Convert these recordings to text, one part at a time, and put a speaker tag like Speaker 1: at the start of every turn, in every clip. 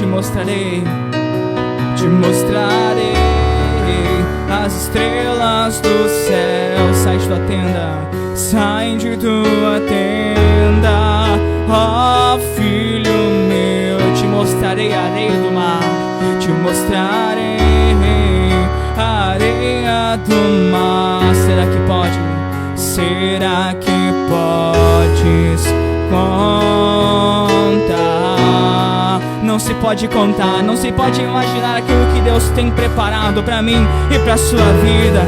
Speaker 1: te mostrarei, te mostrarei as estrelas do céu. Sai de tua tenda, sai de tua tenda, ó filho meu. Te mostrarei a areia do mar, te mostrarei a areia do mar. Será que pode? Será que podes contar? Não se pode contar, não se pode imaginar aquilo que Deus tem preparado pra mim e pra sua vida.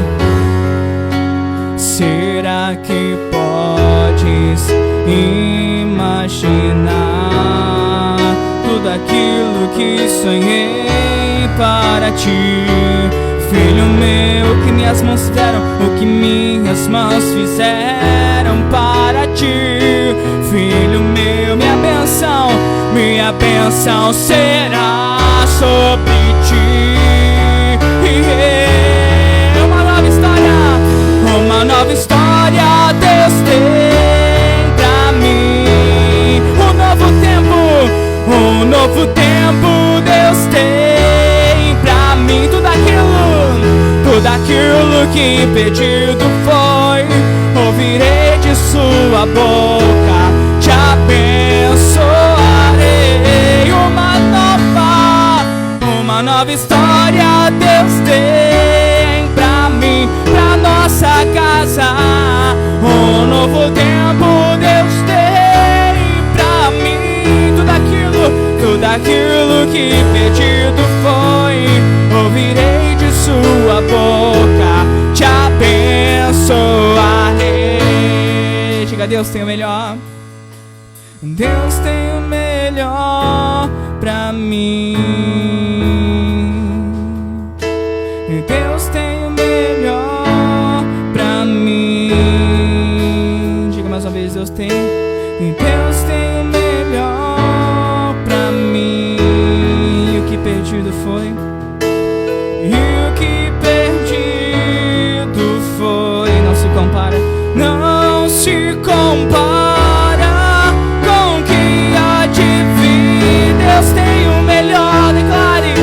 Speaker 1: Será que podes imaginar tudo aquilo que sonhei para ti? Filho meu, o que minhas mãos fizeram, o que minhas mãos fizeram para ti. Filho meu, minha bênção será sobre ti. Uma nova história Deus tem pra mim. Um novo tempo Deus tem pra mim. Tudo aquilo que pedido foi, ouvirei de sua boca, te abençoarei. Uma nova história Deus tem pra mim, pra nossa casa. Um novo tempo Deus tem pra mim. Tudo aquilo que pedido foi, ouvirei de sua boca, te abençoarei. Diga: Deus tem o melhor. Deus tem o melhor pra mim. Deus tem o melhor pra mim. Diga mais uma vez: Deus tem. Deus tem o melhor pra mim. E o que perdido foi, e o que perdido foi, não se compara, não se compara com o que há de vir. Deus tem o melhor, declare: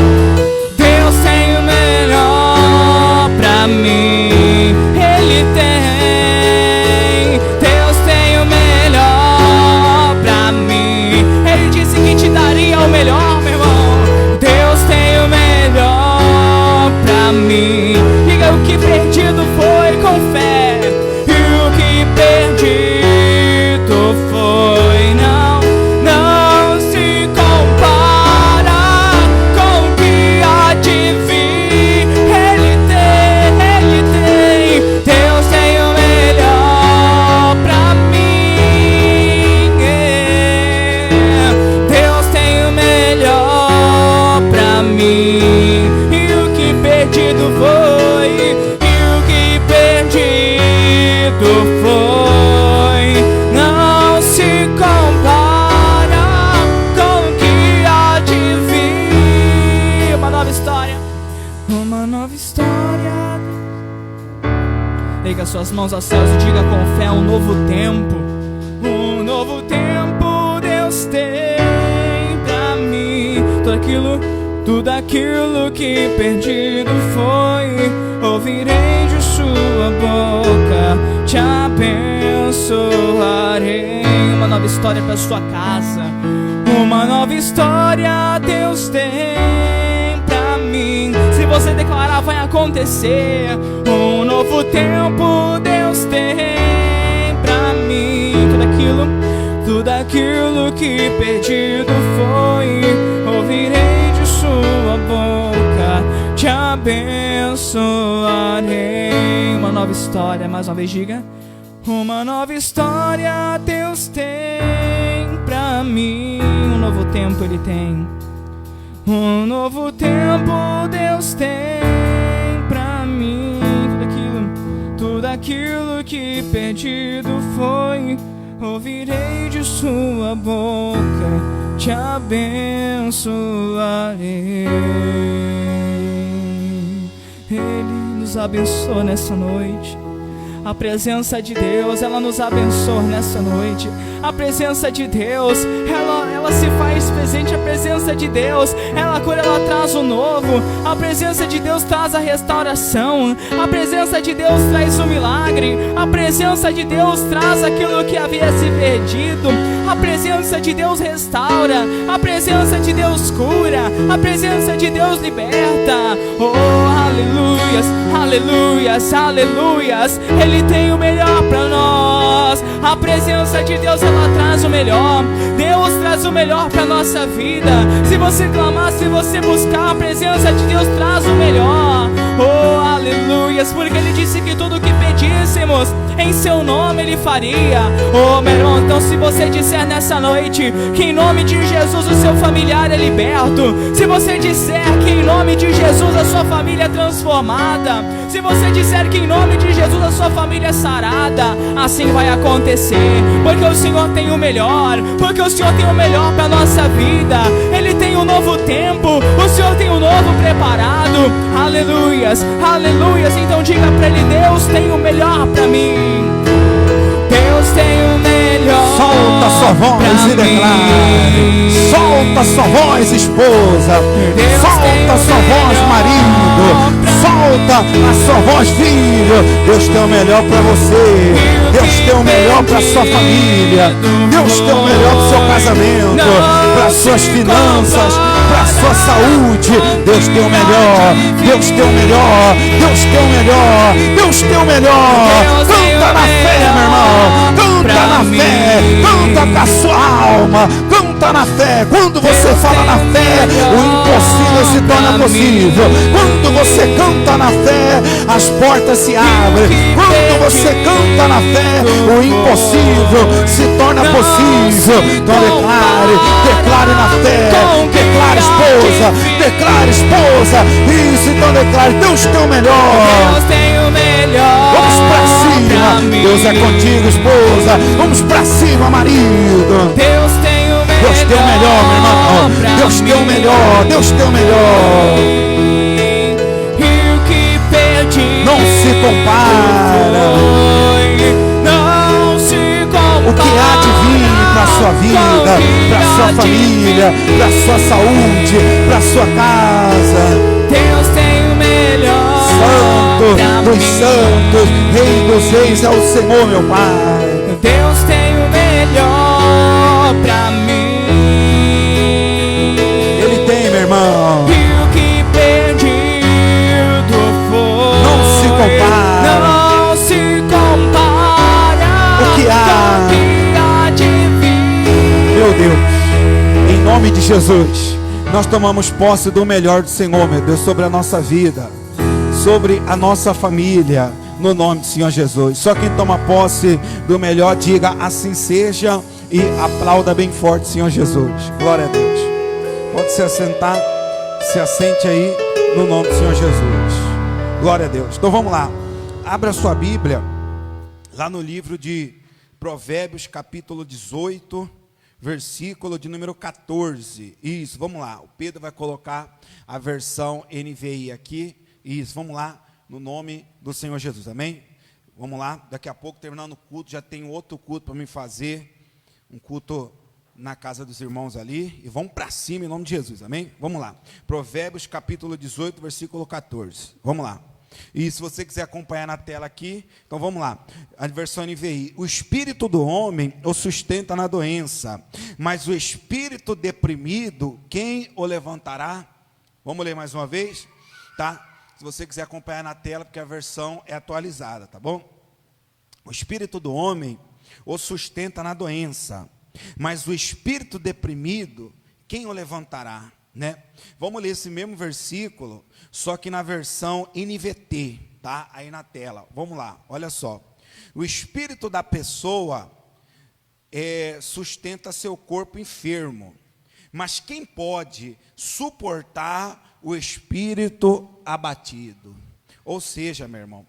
Speaker 1: Deus tem o melhor pra mim. Ele tem, Deus tem o melhor pra mim. Ele disse que te daria o melhor, meu irmão. Deus tem o melhor pra mim. Diga: o que perdido foi, com fé. E o que perdido foi, não se compara com o que há de vir. Ele tem, Deus tem o melhor pra mim. Deus tem o melhor pra mim. E o que perdido foi, e o que perdido foi, não se compara com o que há de vir. Uma nova história, uma nova história. Liga suas mãos aos céus e diga com fé: um novo tempo Deus tem pra mim. Tudo aquilo que perdido foi, ouvirei de sua boca, te abençoarei. Uma nova história para sua casa, uma nova história Deus tem pra mim. Se você declarar, vai acontecer. Um novo tempo Deus tem pra mim. Tudo aquilo que perdido foi, ouvirei de sua boca, te abençoarei. Uma nova história, mais uma vez diga: uma nova história Deus tem pra mim. Um novo tempo Ele tem. Um novo tempo Deus tem pra mim. Tudo aquilo que perdido foi, ouvirei de sua boca, te abençoarei. Ele nos abençoa nessa noite. A presença de Deus, ela nos abençoa nessa noite. A presença de Deus, ela se faz presente. A presença de Deus, ela cura, ela traz o novo. A presença de Deus traz a restauração. A presença de Deus traz o milagre. A presença de Deus traz aquilo que havia se perdido. A presença de Deus restaura. A presença de Deus cura. A presença de Deus liberta. Oh, aleluias, aleluias, aleluias. Ele tem o melhor para nós. A presença de Deus, ela traz o melhor. Deus traz o melhor para nossa vida. Se você clamar, se você buscar, a presença de Deus traz o melhor. Oh, aleluias, porque Ele disse que tudo que pedíssemos em seu nome Ele faria. Oh, meu irmão, então se você disser nessa noite que em nome de Jesus o seu familiar é liberto, se você disser que em nome de Jesus a sua família é transformada, se você disser que em nome de Jesus a sua família é sarada, assim vai acontecer, porque o Senhor tem o melhor, porque o Senhor tem o melhor para nossa vida. Ele tem um novo tempo, o Senhor tem um novo preparado. Aleluias, aleluias. Então diga para Ele: Deus tem o melhor para mim. Deus tem o melhor.
Speaker 2: Solta sua voz e declare. Solta sua voz, esposa.
Speaker 1: Deus
Speaker 2: solta sua voz, marido. Solta a sua voz, filho. Deus tem o melhor para você. Deus tem o melhor para sua família. Deus tem o melhor para o seu casamento, para suas finanças, para sua saúde. Deus tem o melhor. Deus tem o melhor. Deus tem o melhor. Deus tem o melhor. Canta na fé, meu irmão. Canta na fé. Canta com a sua alma. Canta na fé. Quando você fala na fé, o impossível se torna possível. Quando você canta na fé, as portas se abrem. Quando você canta na fé, o impossível se torna possível. Então declare na fé. Declare, esposa. Isso, então declare: Deus tem o melhor.
Speaker 1: Deus tem o melhor.
Speaker 2: Vamos pra cima. Deus é contigo, esposa. Vamos pra cima, marido.
Speaker 1: Deus tem o melhor.
Speaker 2: Deus tem o melhor, meu irmão. Deus tem o melhor. Deus tem o melhor.
Speaker 1: E o que perdi
Speaker 2: não se compara.
Speaker 1: Não se compara.
Speaker 2: O que há de vir para sua vida, para sua família, para sua saúde, para sua casa.
Speaker 1: Deus tem o melhor.
Speaker 2: Santo dos santos, Rei dos reis é o Senhor, meu Pai.
Speaker 1: Deus tem o melhor para mim.
Speaker 2: Ele tem, meu irmão.
Speaker 1: E o que perdido foi
Speaker 2: não se compara.
Speaker 1: Não se compara.
Speaker 2: O que há
Speaker 1: de vir.
Speaker 2: Meu Deus, em nome de Jesus, nós tomamos posse do melhor do Senhor, meu Deus, sobre a nossa vida, sobre a nossa família, no nome do Senhor Jesus. Só quem toma posse do melhor, diga assim seja, e aplauda bem forte, Senhor Jesus. Glória a Deus. Pode se assentar, se assente aí, no nome do Senhor Jesus. Glória a Deus. Então vamos lá, abra sua Bíblia lá no livro de Provérbios, capítulo 18, versículo de número 14. Isso, vamos lá. O Pedro vai colocar a versão NVI aqui. Isso, vamos lá, no nome do Senhor Jesus, amém? Vamos lá, daqui a pouco, terminando o culto, já tem outro culto para me fazer, um culto na casa dos irmãos ali, e vamos para cima em nome de Jesus, amém? Vamos lá, Provérbios capítulo 18, versículo 14, vamos lá. E se você quiser acompanhar na tela aqui, então vamos lá, a versão NVI: o espírito do homem o sustenta na doença, mas o espírito deprimido, quem o levantará? Vamos ler mais uma vez, tá? Se você quiser acompanhar na tela, porque a versão é atualizada, tá bom? O espírito do homem o sustenta na doença, mas o espírito deprimido, quem o levantará? Né? Vamos ler esse mesmo versículo, só que na versão NVT, tá? Aí na tela, vamos lá, olha só. O espírito da pessoa sustenta seu corpo enfermo, mas quem pode suportar o espírito abatido? Ou seja, meu irmão,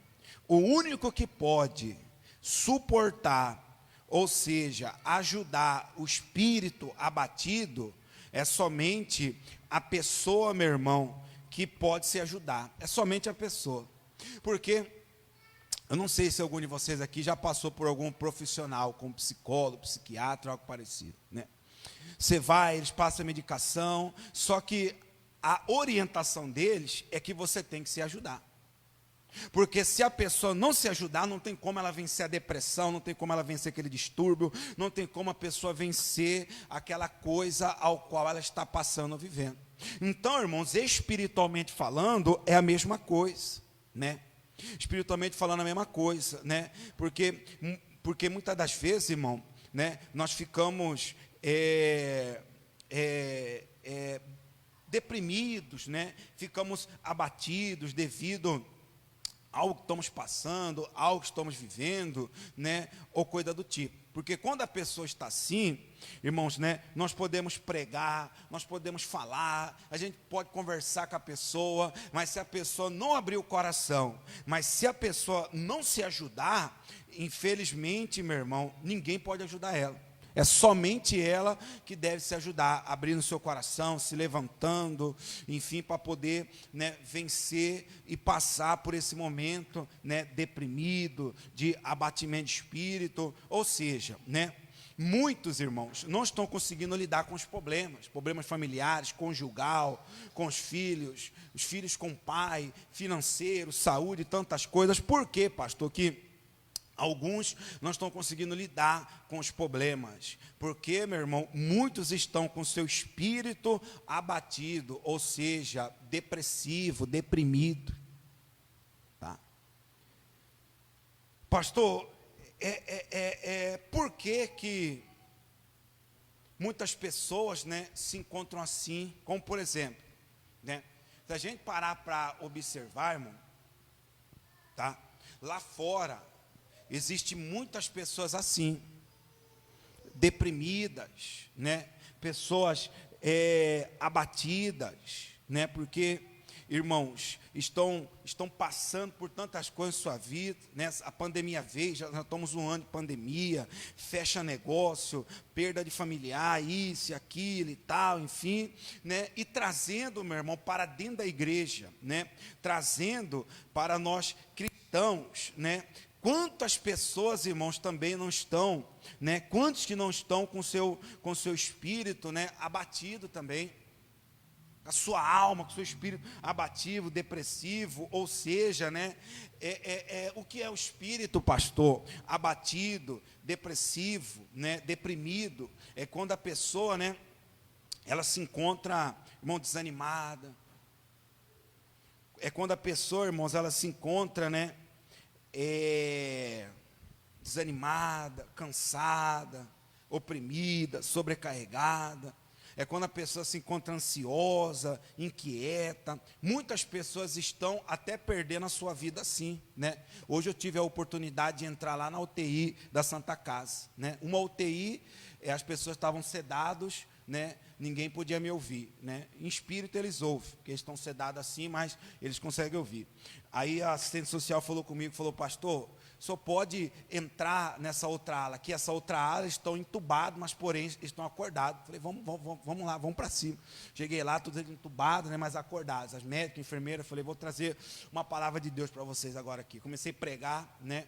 Speaker 2: o único que pode suportar, ou seja, ajudar o espírito abatido, é somente a pessoa, meu irmão, que pode se ajudar. É somente a pessoa. Porque Eu não sei se algum de vocês aqui já passou por algum profissional, como psicólogo, psiquiatra, algo parecido, né? Você vai, eles passam a medicação, só que a orientação deles é que você tem que se ajudar. Porque se a pessoa não se ajudar, não tem como ela vencer a depressão, não tem como ela vencer aquele distúrbio, não tem como a pessoa vencer aquela coisa ao qual ela está passando ou vivendo. Então, irmãos, espiritualmente falando, é a mesma coisa, né? Espiritualmente falando, a mesma coisa, né? Porque muitas das vezes, irmão, né, nós ficamos deprimidos, né? Ficamos abatidos devido algo que estamos passando, algo que estamos vivendo, né, ou coisa do tipo. Porque quando a pessoa está assim, irmãos, né, nós podemos pregar, nós podemos falar, a gente pode conversar com a pessoa, mas se a pessoa não abrir o coração, mas se a pessoa não se ajudar, infelizmente, meu irmão, ninguém pode ajudar ela. É somente ela que deve se ajudar, abrindo seu coração, se levantando, enfim, para poder, né, vencer e passar por esse momento, né, deprimido, de abatimento de espírito. Ou seja, né, muitos irmãos não estão conseguindo lidar com os problemas familiares, conjugal, com os filhos com o pai, financeiro, saúde, tantas coisas. Por quê, pastor, que alguns não estão conseguindo lidar com os problemas? Porque, meu irmão, muitos estão com seu espírito abatido, ou seja, depressivo, deprimido. Tá? Pastor, por que muitas pessoas, né, se encontram assim? Como, por exemplo, né, se a gente parar para observar, irmão, tá? Lá fora, existem muitas pessoas assim, deprimidas, né? Pessoas abatidas, né? Porque, irmãos, estão passando por tantas coisas em sua vida, né? A pandemia veio, já estamos um ano de pandemia, fecha negócio, perda de familiar, isso e aquilo e tal, enfim, né? E trazendo, meu irmão, para dentro da igreja, né? Trazendo para nós cristãos, né? Quantas pessoas, irmãos, também não estão, né? Quantos que não estão com seu espírito, né, abatido também, a sua alma, com o seu espírito abatido, depressivo, ou seja, né, o que é o espírito, pastor? Abatido, depressivo, né, deprimido, é quando a pessoa, né, ela se encontra, irmão, desanimada, é quando a pessoa, irmãos, ela se encontra, né, desanimada, cansada, oprimida, sobrecarregada. É quando a pessoa se encontra ansiosa, inquieta. Muitas pessoas estão até perdendo a sua vida assim, né? Hoje eu tive a oportunidade de entrar lá na UTI da Santa Casa, né? Uma UTI, as pessoas estavam sedados, né? Ninguém podia me ouvir, né? Em espírito eles ouvem, porque eles estão sedados assim, mas eles conseguem ouvir. Aí a assistente social falou comigo, falou: pastor, só pode entrar nessa outra ala, que essa outra ala estão entubados, mas porém estão acordados. Falei, vamos lá, vamos para cima. Cheguei lá, todos eles entubados, né, mas acordados. As médicas, enfermeiras, falei, vou trazer uma palavra de Deus para vocês agora aqui. Comecei a pregar, né?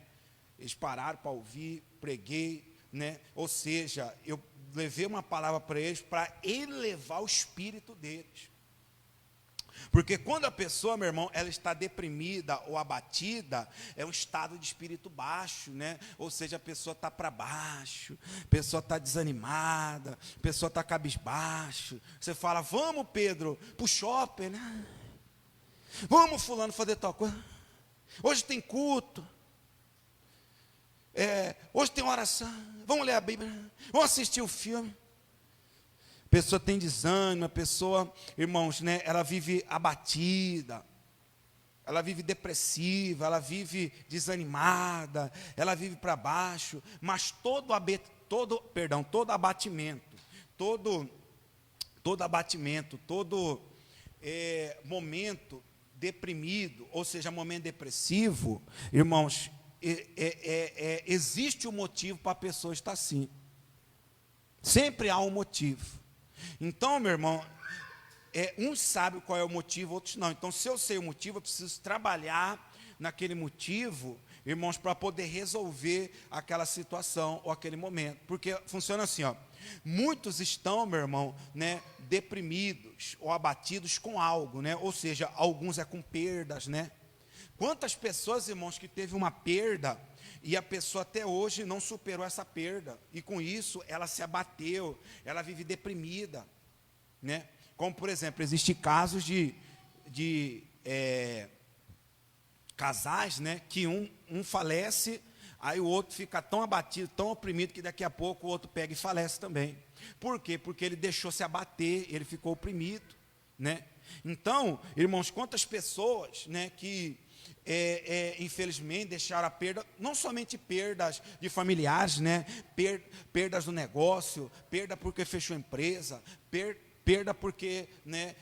Speaker 2: Eles pararam para ouvir, preguei, né? Ou seja, eu levei uma palavra para eles para elevar o espírito deles. Porque quando a pessoa, meu irmão, ela está deprimida ou abatida, é um estado de espírito baixo, né? Ou seja, a pessoa está para baixo, a pessoa está desanimada, a pessoa está cabisbaixo. Você fala, vamos, Pedro, para o shopping, né? Vamos, fulano, fazer tal coisa. Hoje tem culto. Hoje tem oração. Vamos ler a Bíblia. Vamos assistir o filme. A pessoa tem desânimo, a pessoa, irmãos, né, ela vive abatida, ela vive depressiva, ela vive desanimada, ela vive para baixo, mas todo abatimento, todo momento deprimido, ou seja, momento depressivo, irmãos, existe um motivo para a pessoa estar assim. Sempre há um motivo. Então, meu irmão, uns sabem qual é o motivo, outros não. Então, se eu sei o motivo, eu preciso trabalhar naquele motivo, irmãos, para poder resolver aquela situação ou aquele momento. Porque funciona assim, ó. Muitos estão, meu irmão, né, deprimidos ou abatidos com algo, né? Ou seja, alguns é com perdas, né? Quantas pessoas, irmãos, que teve uma perda e a pessoa até hoje não superou essa perda, e com isso ela se abateu, ela vive deprimida, né? Como, por exemplo, existem casos de casais, né, que um falece, aí o outro fica tão abatido, tão oprimido, que daqui a pouco o outro pega e falece também. Por quê? Porque ele deixou se abater, ele ficou oprimido, né? Então, irmãos, quantas pessoas, né, que infelizmente deixaram a perda, não somente perdas de familiares, né, perdas do negócio, perda porque fechou a empresa, perda porque, né,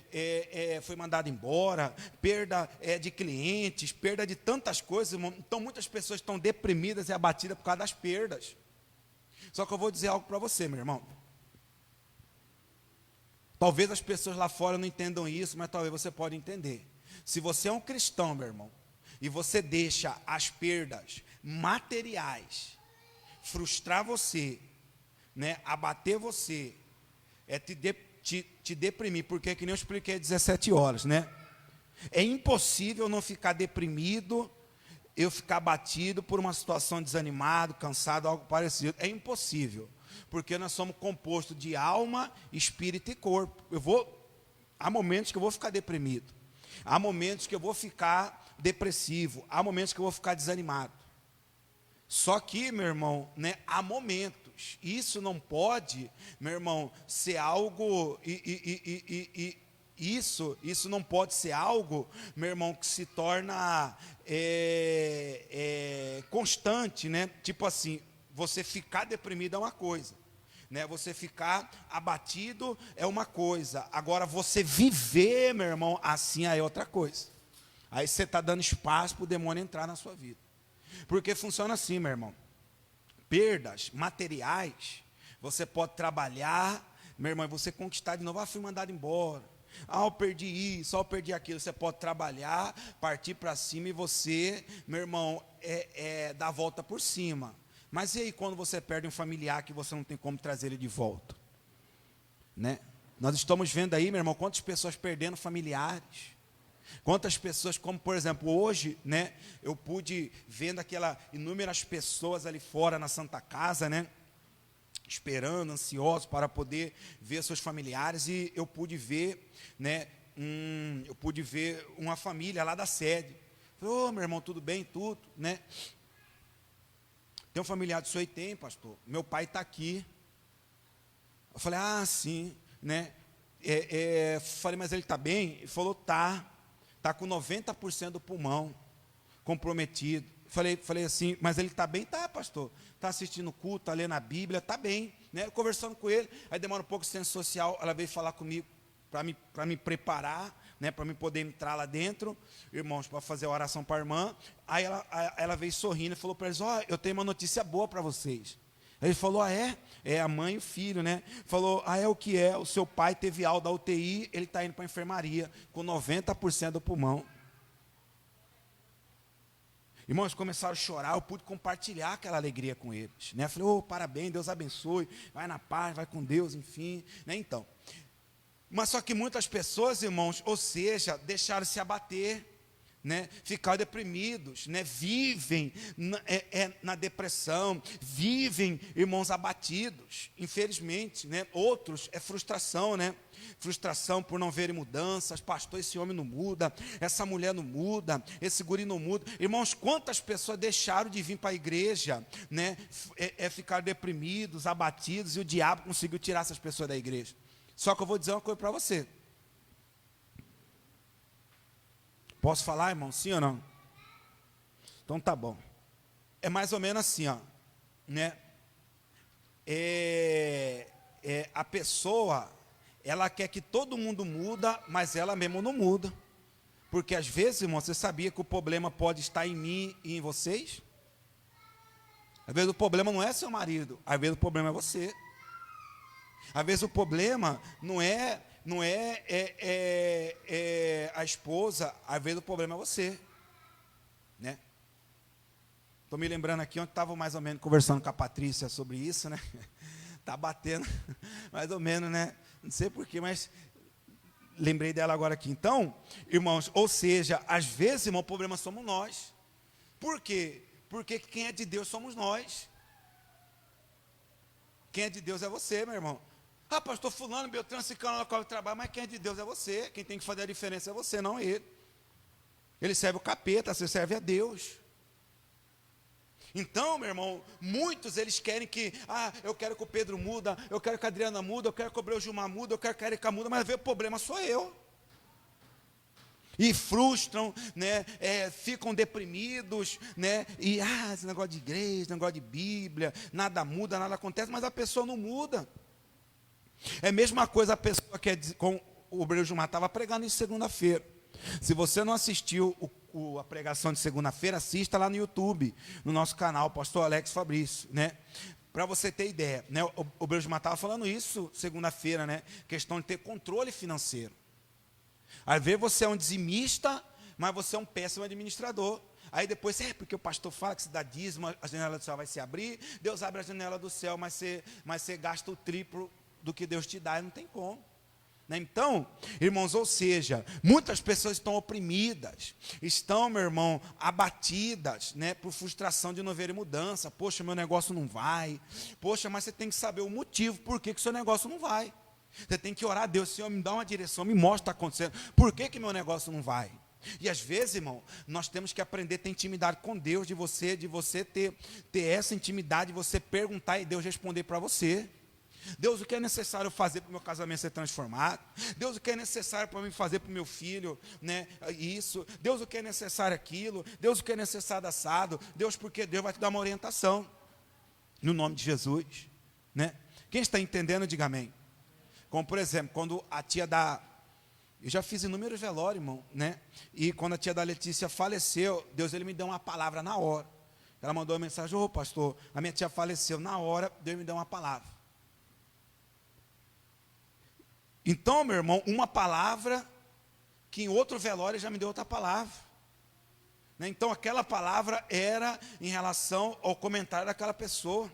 Speaker 2: foi mandado embora, perda de clientes, perda de tantas coisas, irmão. Então muitas pessoas estão deprimidas e abatidas por causa das perdas. Só que eu vou dizer algo para você, meu irmão. Talvez as pessoas lá fora não entendam isso, mas talvez você pode entender. Se você é um cristão, meu irmão, e você deixa as perdas materiais frustrar você, né, abater você, te deprimir, porque que nem eu expliquei 17 horas, né? É impossível não ficar deprimido, eu ficar abatido por uma situação desanimado, cansado, algo parecido. É impossível, porque nós somos compostos de alma, espírito e corpo. Há momentos que eu vou ficar deprimido, há momentos que eu vou ficar depressivo, há momentos que eu vou ficar desanimado. Só que, meu irmão, né, há momentos. Isso não pode, meu irmão, ser algo isso não pode ser algo, meu irmão, que se torna constante, né? Tipo assim, você ficar deprimido é uma coisa, né? Você ficar abatido é uma coisa. Agora, você viver, meu irmão, assim aí é outra coisa. Aí você está dando espaço para o demônio entrar na sua vida. Porque funciona assim, meu irmão. Perdas materiais, você pode trabalhar, meu irmão, e você conquistar de novo. Ah, fui mandado embora. Ah, eu perdi isso, eu perdi aquilo. Você pode trabalhar, partir para cima e você, meu irmão, dar a volta por cima. Mas e aí quando você perde um familiar que você não tem como trazer ele de volta? Né? Nós estamos vendo aí, meu irmão, quantas pessoas perdendo familiares. Quantas pessoas, como por exemplo hoje, né, eu pude vendo aquelas inúmeras pessoas ali fora na Santa Casa, né, esperando, ansiosos para poder ver seus familiares, e eu pude ver, né, uma família lá da sede. Falei, ô, meu irmão, tudo bem, tudo, né? Tem um familiar do senhor? Tem, pastor. Meu pai está aqui. Eu falei, ah, sim, né? Falei, mas ele está bem? Ele falou, está com 90% do pulmão comprometido. Falei assim, mas ele está bem? Tá, pastor. Está assistindo o culto, está lendo a Bíblia, está bem, né? Conversando com ele, aí demora um pouco de ciência social, ela veio falar comigo para me preparar, né? Para me poder entrar lá dentro, irmãos, para fazer a oração para a irmã. Aí ela veio sorrindo e falou para eles, eu tenho uma notícia boa para vocês. Aí ele falou, é a mãe e o filho, né? Falou, é o que é, o seu pai teve alta da UTI, ele está indo para a enfermaria, com 90% do pulmão. Irmãos, começaram a chorar, eu pude compartilhar aquela alegria com eles, né? Falei, parabéns, Deus abençoe, vai na paz, vai com Deus, enfim, né? Então, mas só que muitas pessoas, irmãos, ou seja, deixaram se abater, né, ficar deprimidos, né, vivem na depressão, vivem, irmãos, abatidos, infelizmente, né, outros é frustração, né, frustração por não verem mudanças. Pastor, esse homem não muda, essa mulher não muda, esse guri não muda. Irmãos, quantas pessoas deixaram de vir para a igreja, né, ficar deprimidos, abatidos, e o diabo conseguiu tirar essas pessoas da igreja. Só que eu vou dizer uma coisa para você. Posso falar, irmão? Sim ou não? Então tá bom. É mais ou menos assim, né? A pessoa, ela quer que todo mundo muda, mas ela mesmo não muda. Porque às vezes, irmão, você sabia que o problema pode estar em mim e em vocês? Às vezes o problema não é seu marido, às vezes o problema é você. Às vezes o problema não é a esposa, às vezes o problema é você, né? Estou me lembrando aqui, ontem estava mais ou menos conversando com a Patrícia sobre isso, né? Está batendo mais ou menos, né? Não sei porquê, mas lembrei dela agora aqui. Então, irmãos, ou seja, às vezes, irmão, o problema somos nós. Por quê? Porque quem é de Deus somos nós. Quem é de Deus é você, meu irmão. Ah, pastor fulano, Beltrano, Ciclano, na qual eu trabalho, mas quem é de Deus é você. Quem tem que fazer a diferença é você, não ele. Ele serve o capeta, você serve a Deus. Então, meu irmão, muitos eles querem que, eu quero que o Pedro muda, eu quero que a Adriana muda, eu quero que o Breu Gilmar muda, eu quero que a Erika muda, mas o problema sou eu. E frustram, né, ficam deprimidos, né, e esse negócio de igreja, esse negócio de Bíblia, nada muda, nada acontece, mas a pessoa não muda. É a mesma coisa a pessoa que com o Breu Gilmar estava pregando em segunda-feira. Se você não assistiu a pregação de segunda-feira, assista lá no YouTube, no nosso canal, Pastor Alex Fabrício, né? Para você ter ideia, né? O Breu Gilmar estava falando isso segunda-feira, né? Questão de ter controle financeiro. Às vezes você é um dizimista, mas você é um péssimo administrador. Aí depois, porque o pastor fala que se dá dízimo, a janela do céu vai se abrir, Deus abre a janela do céu, mas você gasta o triplo do que Deus te dá, e não tem como. Então, irmãos, ou seja, muitas pessoas estão oprimidas, estão, meu irmão, abatidas, né, por frustração de não ver mudança. Poxa, meu negócio não vai. Poxa, mas você tem que saber o motivo por que o seu negócio não vai. Você tem que orar a Deus, Senhor, me dá uma direção, me mostra o que está acontecendo. Por que meu negócio não vai? E às vezes, irmão, nós temos que aprender a ter intimidade com Deus, de você ter essa intimidade, de você perguntar e Deus responder para você. Deus, o que é necessário fazer para o meu casamento ser transformado? Deus, o que é necessário para mim fazer para o meu filho, né? Isso. Deus, o que é necessário aquilo? Deus, o que é necessário assado? Deus, porque Deus vai te dar uma orientação. No nome de Jesus, né? Quem está entendendo, diga amém. Como, por exemplo, quando a tia da... Eu já fiz inúmeros velórios, irmão, né? E quando a tia da Letícia faleceu, Deus, ele me deu uma palavra na hora. Ela mandou uma mensagem: pastor, a minha tia faleceu. Na hora, Deus me deu uma palavra. Então, meu irmão, uma palavra que em outro velório já me deu outra palavra. Né? Então, aquela palavra era em relação ao comentário daquela pessoa.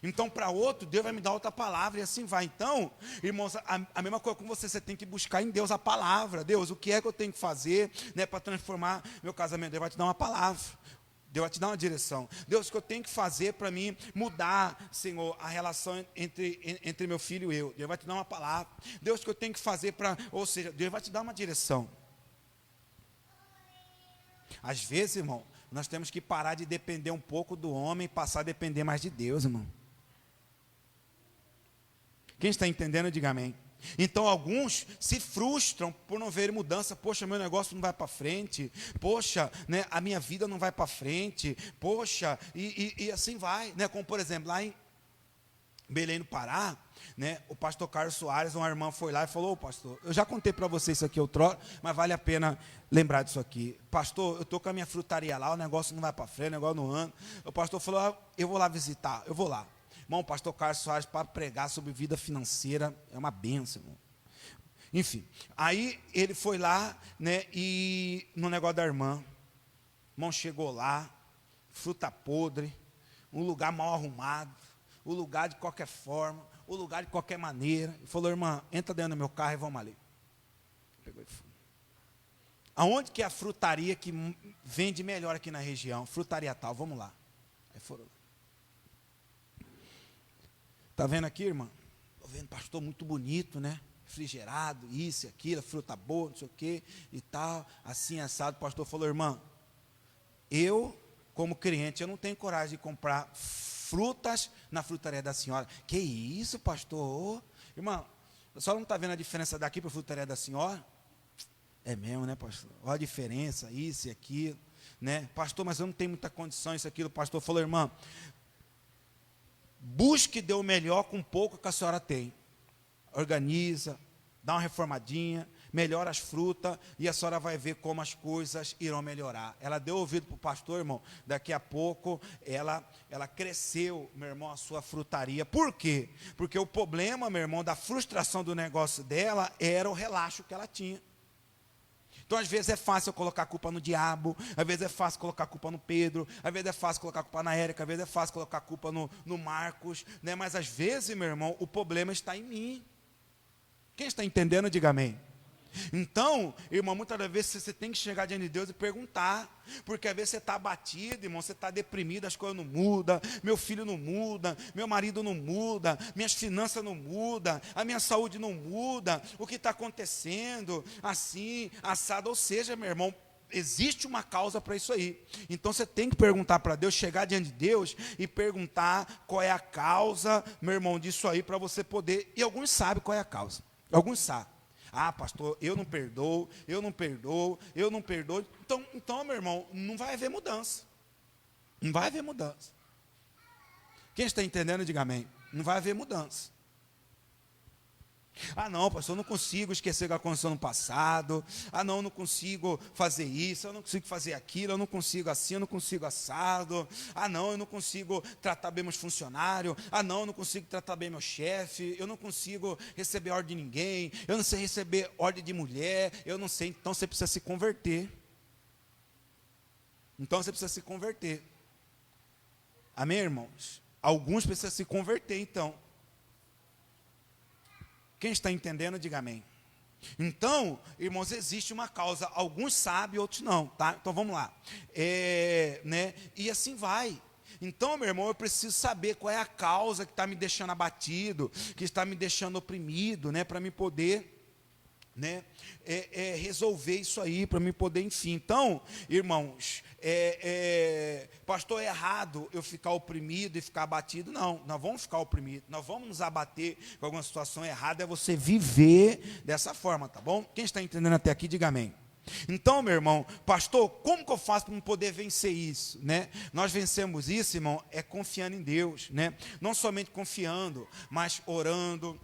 Speaker 2: Então, para outro, Deus vai me dar outra palavra e assim vai. Então, irmãos, a mesma coisa com você tem que buscar em Deus a palavra. Deus, o que é que eu tenho que fazer, né, para transformar meu casamento? Deus vai te dar uma palavra. Deus vai te dar uma direção. Deus, o que eu tenho que fazer para mim mudar, Senhor, a relação entre meu filho e eu? Deus vai te dar uma palavra. Deus, o que eu tenho que fazer para... Ou seja, Deus vai te dar uma direção. Às vezes, irmão, nós temos que parar de depender um pouco do homem e passar a depender mais de Deus, irmão. Quem está entendendo, diga amém. Então alguns se frustram por não ver mudança. Poxa, meu negócio não vai para frente. Poxa, né, a minha vida não vai para frente. Poxa, e assim vai, né? Como por exemplo, lá em Belém do Pará, né, o pastor Carlos Soares, uma irmã foi lá e falou: pastor, eu já contei para você isso aqui outrora, mas vale a pena lembrar disso aqui. Pastor, eu estou com a minha frutaria lá, o negócio não vai para frente, o negócio não anda. O pastor falou: eu vou lá visitar, eu vou lá. Irmão, o pastor Carlos Soares, para pregar sobre vida financeira, é uma bênção, irmão. Enfim, aí ele foi lá, né, e no negócio da irmã, irmão, chegou lá, fruta podre, um lugar mal arrumado, o lugar de qualquer forma, o lugar de qualquer maneira. Ele falou: irmã, entra dentro do meu carro e vamos ali. Pegou e foi. Aonde que é a frutaria que vende melhor aqui na região? Frutaria tal, vamos lá. Aí foram. Está vendo aqui, irmã? Estou vendo, pastor, muito bonito, né? Refrigerado, isso e aquilo, fruta boa, não sei o quê, e tal, assim, assado. O pastor falou: irmã, eu, como cliente, eu não tenho coragem de comprar frutas na frutaria da senhora. Que isso, pastor? Irmã, a senhora não está vendo a diferença daqui para a frutaria da senhora? É mesmo, né, pastor? Olha a diferença, isso e aquilo, né? Pastor, mas eu não tenho muita condição, isso e aquilo. O pastor falou: irmã, busque dê o melhor com pouco que a senhora tem. Organiza, dá uma reformadinha, melhora as frutas e a senhora vai ver como as coisas irão melhorar. Ela deu ouvido para o pastor, irmão. Daqui a pouco ela cresceu, meu irmão, a sua frutaria. Por quê? Porque o problema, meu irmão, da frustração do negócio dela era o relaxo que ela tinha. Então, às vezes é fácil eu colocar a culpa no diabo, às vezes é fácil colocar a culpa no Pedro, às vezes é fácil colocar a culpa na Érica, às vezes é fácil colocar a culpa no Marcos, né? Mas às vezes, meu irmão, o problema está em mim. Quem está entendendo, diga amém. Então, irmão, muitas das vezes você tem que chegar diante de Deus e perguntar, porque às vezes você está abatido, irmão, você está deprimido, as coisas não mudam, meu filho não muda, meu marido não muda, minhas finanças não mudam, a minha saúde não muda, o que está acontecendo, assim, assado, ou seja, meu irmão, existe uma causa para isso aí. Então você tem que perguntar para Deus, chegar diante de Deus e perguntar qual é a causa, meu irmão, disso aí, para você poder, e alguns sabem qual é a causa, alguns sabem. Ah, pastor, eu não perdoo. Então, meu irmão, não vai haver mudança. Não vai haver mudança. Quem está entendendo, diga amém. Não vai haver mudança. Ah, não, pastor, eu não consigo esquecer o que aconteceu no passado. Ah, não, eu não consigo fazer isso, eu não consigo fazer aquilo, eu não consigo assim, eu não consigo assado. Ah, não, eu não consigo tratar bem meus funcionários. Ah, não, eu não consigo tratar bem meu chefe. Eu não consigo receber ordem de ninguém. Eu não sei receber ordem de mulher. Eu não sei, então você precisa se converter. Amém, irmãos? Alguns precisam se converter, então. Quem está entendendo, diga amém. Então, irmãos, existe uma causa. Alguns sabem, outros não, tá? Então, vamos lá. Né? E assim vai. Então, meu irmão, eu preciso saber qual é a causa que está me deixando abatido, que está me deixando oprimido, né? Para me poder, né? Resolver isso aí, para me poder, enfim. Então, irmãos, pastor, é errado eu ficar oprimido e ficar abatido? Não, nós vamos ficar oprimidos, nós vamos nos abater com alguma situação errada, é você viver dessa forma, tá bom? Quem está entendendo até aqui, diga amém. Então, meu irmão, pastor, como que eu faço para poder vencer isso, né? Nós vencemos isso, irmão, confiando em Deus, né? Não somente confiando, mas orando,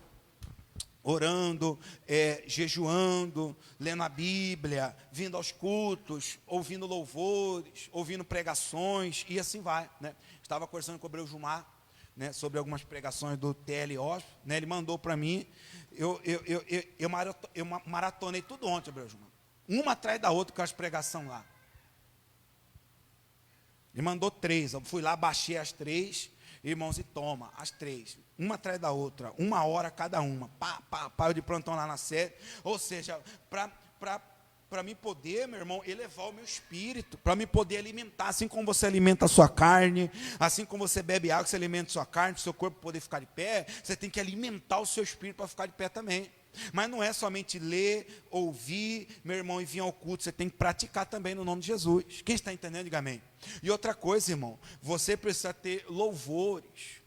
Speaker 2: jejuando, lendo a Bíblia, vindo aos cultos, ouvindo louvores, ouvindo pregações, e assim vai, né? Estava conversando com o Abreu Jumar, né, sobre algumas pregações do TLO, né? Ele mandou para mim, eu maratonei tudo ontem, Abreu Jumar, uma atrás da outra com as pregações lá. Ele mandou 3, eu fui lá, baixei as 3, irmãos, e toma, as 3, uma atrás da outra, 1 hora cada uma, eu de plantão lá na sede, ou seja, para mim poder, meu irmão, elevar o meu espírito, para me poder alimentar, assim como você alimenta a sua carne, assim como você bebe água, você alimenta a sua carne, para o seu corpo poder ficar de pé, você tem que alimentar o seu espírito para ficar de pé também. Mas não é somente ler, ouvir, meu irmão, e vir ao culto, você tem que praticar também no nome de Jesus. Quem está entendendo, diga amém. E outra coisa, irmão, você precisa ter louvores.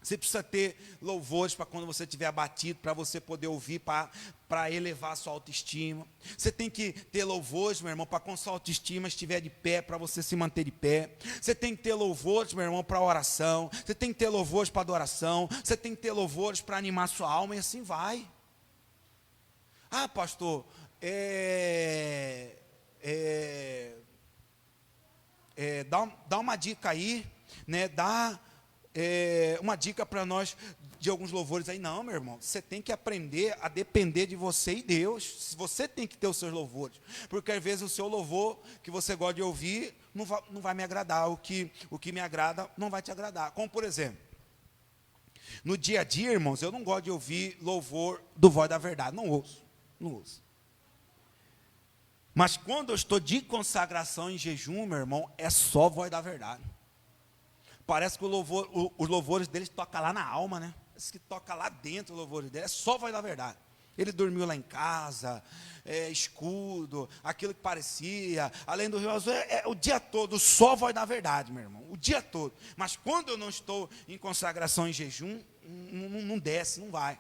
Speaker 2: Você precisa ter louvores para quando você estiver abatido, para você poder ouvir, para elevar a sua autoestima. Você tem que ter louvores, meu irmão, para quando a sua autoestima estiver de pé, para você se manter de pé. Você tem que ter louvores, meu irmão, para oração. Você tem que ter louvores para adoração. Você tem que ter louvores para animar a sua alma, e assim vai. Ah, pastor, dá uma dica aí, né? Dá uma dica para nós de alguns louvores aí. Não, meu irmão, você tem que aprender a depender de você e Deus. Você tem que ter os seus louvores, porque às vezes o seu louvor que você gosta de ouvir não vai me agradar, o que me agrada não vai te agradar. Como por exemplo, no dia a dia, irmãos, eu não gosto de ouvir louvor do Voz da Verdade, não ouço. Mas quando eu estou de consagração em jejum, meu irmão, é só Voz da Verdade. Parece que os louvores deles tocam lá na alma, né? Parece que toca lá dentro os louvores deles, é só Voz da Verdade. Ele dormiu lá em casa, escudo, aquilo que parecia, além do Rio Azul, o dia todo, só Voz da Verdade, meu irmão, o dia todo. Mas quando eu não estou em consagração em jejum, não desce, não vai.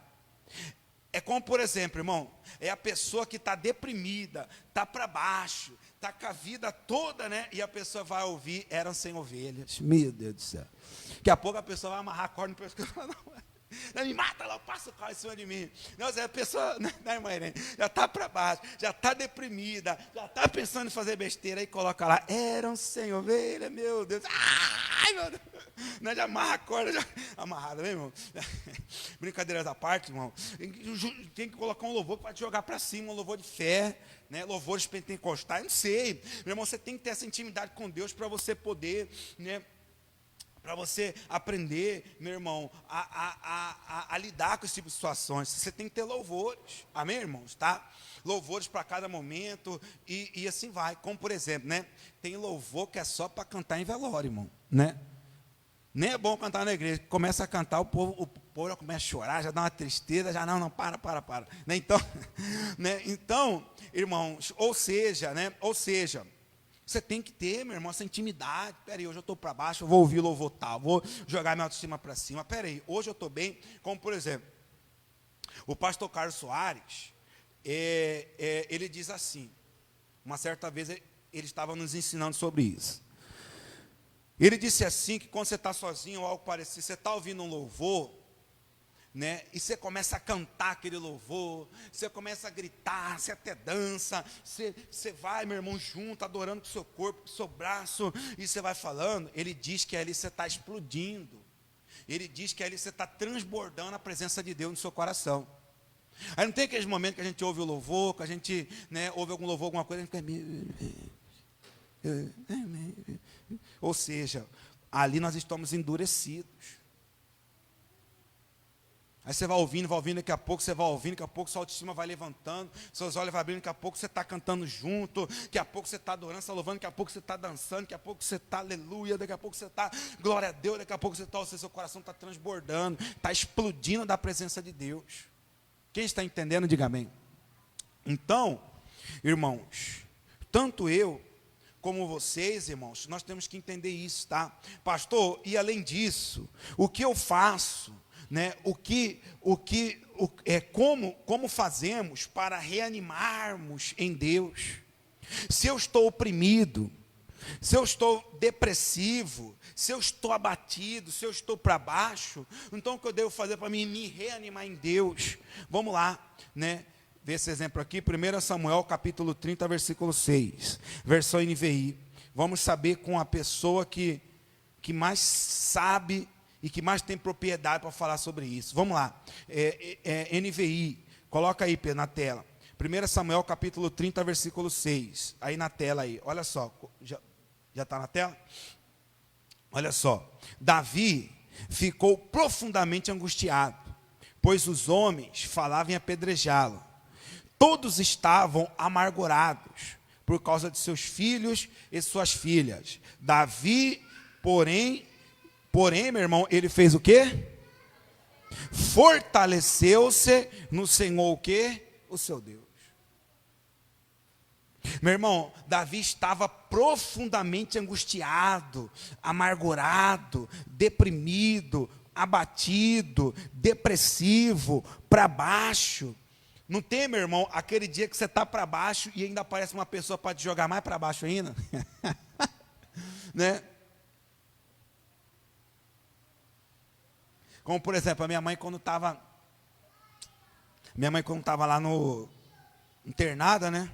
Speaker 2: É como, por exemplo, irmão, é a pessoa que está deprimida, está para baixo, está com a vida toda, né? E a pessoa vai ouvir, eram 100 ovelhas. Meu Deus do céu. Daqui a pouco a pessoa vai amarrar a corda no pescoço e fala, não, Não me mata lá, passa o carro em cima de mim. Nossa, a pessoa, né, irmã Irene, já está para baixo, já está deprimida, já está pensando em fazer besteira, aí coloca lá, eram sem ovelha, meu Deus. Ai, meu Deus. Nós já amarra a corda, já amarrada, né, irmão? Brincadeiras à parte, irmão. Tem que colocar um louvor para te jogar para cima, um louvor de fé, né? Louvores pentecostais, não sei. Meu irmão, você tem que ter essa intimidade com Deus para você poder, né? Para você aprender, meu irmão, a lidar com esse tipo de situações. Você tem que ter louvores, amém, irmãos, tá? Louvores para cada momento e assim vai. Como, por exemplo, né? Tem louvor que é só para cantar em velório, irmão, né? Nem é bom cantar na igreja. Começa a cantar, o povo já começa a chorar, já dá uma tristeza, já não, para. Né? Então, né? Então, irmãos, ou seja, você tem que ter, meu irmão, essa intimidade. Peraí, hoje eu estou para baixo, eu vou ouvir louvor tal, vou jogar minha autoestima para cima. Peraí, hoje eu estou bem. Como, por exemplo, o pastor Carlos Soares, ele diz assim, uma certa vez ele estava nos ensinando sobre isso. Ele disse assim, que quando você está sozinho ou algo parecido, você está ouvindo um louvor, né? E você começa a cantar aquele louvor, você começa a gritar, você até dança, você vai, meu irmão, junto, adorando com o seu corpo, com o seu braço, e você vai falando. Ele diz que ali você está explodindo, ele diz que ali você está transbordando a presença de Deus no seu coração. Aí não tem aqueles momentos que a gente ouve o louvor, que a gente, né, ouve algum louvor, alguma coisa, a gente fica... Ou seja, ali nós estamos endurecidos. Aí você vai ouvindo, daqui a pouco você vai ouvindo, daqui a pouco sua autoestima vai levantando, seus olhos vão abrindo, daqui a pouco você está cantando junto, daqui a pouco você está adorando, está louvando, daqui a pouco você está dançando, daqui a pouco você está aleluia, daqui a pouco você está glória a Deus, daqui a pouco você está, seu coração está transbordando, está explodindo da presença de Deus. Quem está entendendo, diga amém. Então, irmãos, tanto eu como vocês, irmãos, nós temos que entender isso, tá? Pastor, e além disso, o que eu faço, né? Como fazemos para reanimarmos em Deus? Se eu estou oprimido, se eu estou depressivo, se eu estou abatido, se eu estou para baixo, então o que eu devo fazer para me reanimar em Deus? Vamos lá, né? Vê esse exemplo aqui, 1 Samuel capítulo 30, versículo 6, versão NVI. Vamos saber com a pessoa que mais sabe e que mais tem propriedade para falar sobre isso. Vamos lá, NVI, coloca aí na tela. 1 Samuel capítulo 30, versículo 6, aí na tela aí, olha só, já está na tela? Olha só, Davi ficou profundamente angustiado, pois os homens falavam em apedrejá-lo. Todos estavam amargurados por causa de seus filhos e suas filhas. Davi, porém, meu irmão, ele fez o quê? Fortaleceu-se no Senhor o quê? O seu Deus. Meu irmão, Davi estava profundamente angustiado, amargurado, deprimido, abatido, depressivo, para baixo. Não tem, meu irmão, aquele dia que você está para baixo e ainda aparece uma pessoa para te jogar mais para baixo ainda? Né? Como, por exemplo, a minha mãe quando estava lá no internada, né?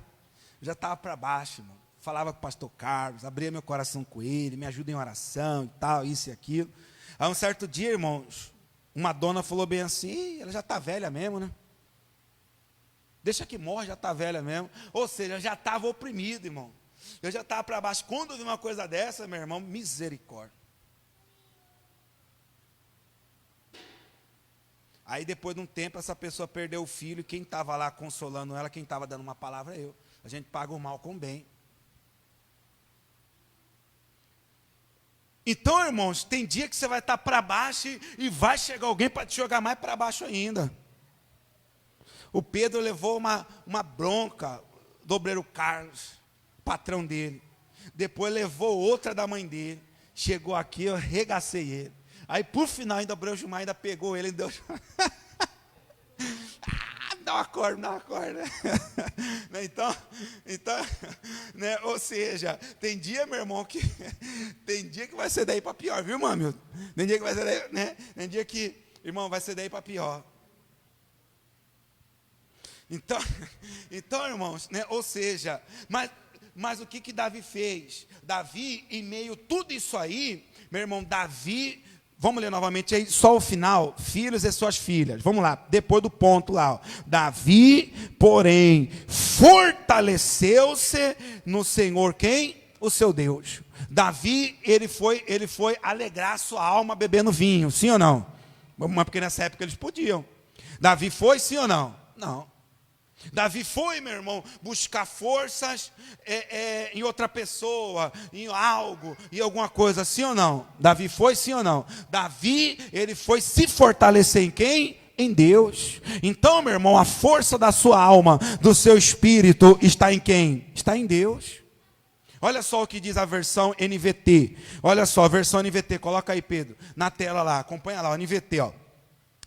Speaker 2: Já estava para baixo, irmão. Falava com o pastor Carlos, abria meu coração com ele, me ajuda em oração e tal, isso e aquilo. Aí um certo dia, irmãos, uma dona falou bem assim, ela já está velha mesmo, né? Deixa que morre, já está velha mesmo. Ou seja, eu já estava oprimido, irmão. Eu já estava para baixo. Quando eu vi uma coisa dessa, meu irmão, misericórdia. Aí depois de um tempo, essa pessoa perdeu o filho. E quem estava lá consolando ela, quem estava dando uma palavra, eu. A gente paga o mal com o bem. Então, irmãos, tem dia que você vai estar para baixo e vai chegar alguém para te jogar mais para baixo ainda. O Pedro levou uma bronca do obreiro Carlos, patrão dele. Depois levou outra da mãe dele. Chegou aqui, eu regacei ele. Aí, por final, ainda o obreiro Gilmar ainda pegou ele e deu... dá uma corda. Então, né? Ou seja, tem dia, meu irmão, tem dia que vai ser daí para pior, viu, mano? Tem dia que vai ser daí, né? Tem dia que Irmão, vai ser daí para pior. Então, irmãos, né? Ou seja, mas o que Davi fez? Davi, em meio a tudo isso aí, meu irmão, Davi, vamos ler novamente aí, só o final, filhos e suas filhas, vamos lá, depois do ponto lá, ó. Davi, porém, fortaleceu-se no Senhor, quem? O seu Deus. Davi, ele foi alegrar sua alma bebendo vinho, sim ou não? Mas porque nessa época eles podiam. Davi foi, sim ou não? Não. Davi foi, meu irmão, buscar forças em outra pessoa, em algo, em alguma coisa, sim ou não? Davi foi, sim ou não? Davi, ele foi se fortalecer em quem? Em Deus. Então, meu irmão, a força da sua alma, do seu espírito, está em quem? Está em Deus. Olha só o que diz a versão NVT. Olha só, a versão NVT, coloca aí, Pedro, na tela lá, acompanha lá, o NVT, ó.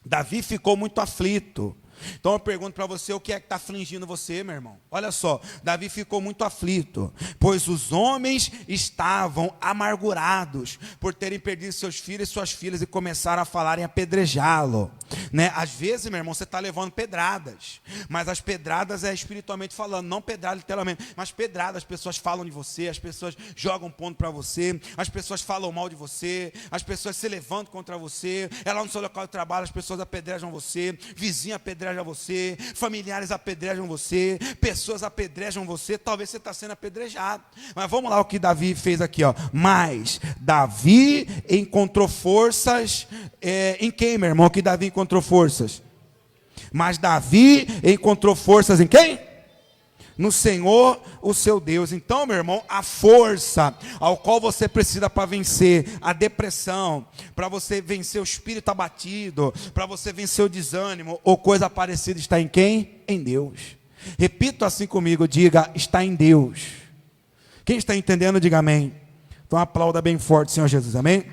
Speaker 2: Davi ficou muito aflito. Então eu pergunto para você, o que é que está afligindo você, meu irmão? Olha só, Davi ficou muito aflito, pois os homens estavam amargurados por terem perdido seus filhos e suas filhas e começaram a falar em apedrejá-lo, né? Às vezes, meu irmão, você está levando pedradas, mas as pedradas é espiritualmente falando, não pedrada literalmente, mas pedradas, as pessoas falam de você, as pessoas jogam ponto para você, as pessoas falam mal de você, as pessoas se levantam contra você, é lá no seu local de trabalho, as pessoas apedrejam você, vizinho apedreja você, familiares apedrejam você, pessoas apedrejam você, talvez você está sendo apedrejado, mas vamos lá o que Davi fez aqui, ó. Mas Davi encontrou forças, em quem, meu irmão, que Davi encontrou forças? Mas Davi encontrou forças em quem? No Senhor, o seu Deus. Então, meu irmão, a força ao qual você precisa para vencer a depressão, para você vencer o espírito abatido, para você vencer o desânimo ou coisa parecida, está em quem? Em Deus. Repito assim comigo, diga, está em Deus. Quem está entendendo, diga amém. Então aplauda bem forte, Senhor Jesus, amém?